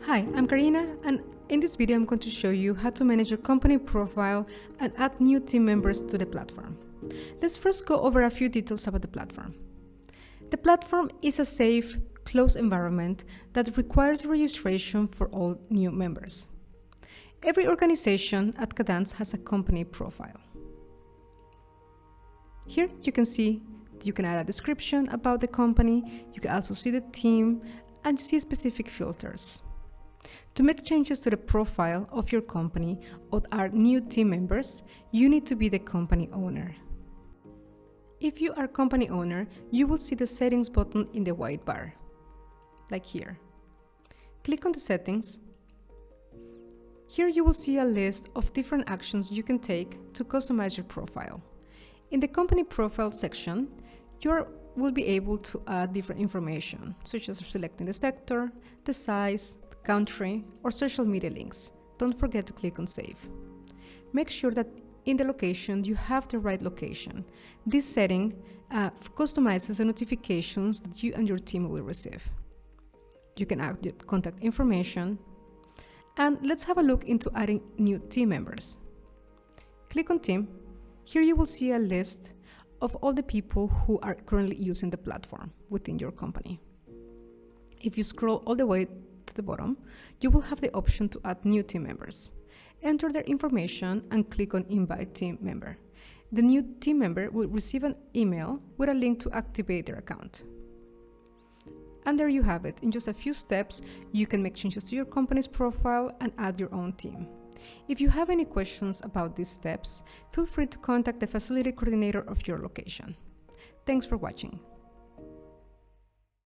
Hi, I'm Karina, and in this video I'm going to show you how to manage your company profile and add new team members to the platform. Let's first go over a few details about the platform. The platform is a safe, closed environment that requires registration for all new members. Every organization at Kadans has a company profile. Here you can see that you can add a description about the company, you can also see the team, and you see specific filters. To make changes to the profile of your company or our new team members, you need to be the company owner. If you are company owner, you will see the settings button in the white bar, like here. Click on the settings. Here you will see a list of different actions you can take to customize your profile. In the company profile section, you will be able to add different information, such as selecting the sector, the size, country, or social media links. Don't forget to click on Save. Make sure that in the location you have the right location. This setting customizes the notifications that you and your team will receive. You can add the contact information. And let's have a look into adding new team members. Click on Team. Here you will see a list of all the people who are currently using the platform within your company. If you scroll all the way to the bottom, you will have the option to add new team members. Enter their information and click on Invite Team Member. The new team member will receive an email with a link to activate their account. And there you have it. In just a few steps, you can make changes to your company's profile and add your own team. If you have any questions about these steps, feel free to contact the facility coordinator of your location. Thanks for watching.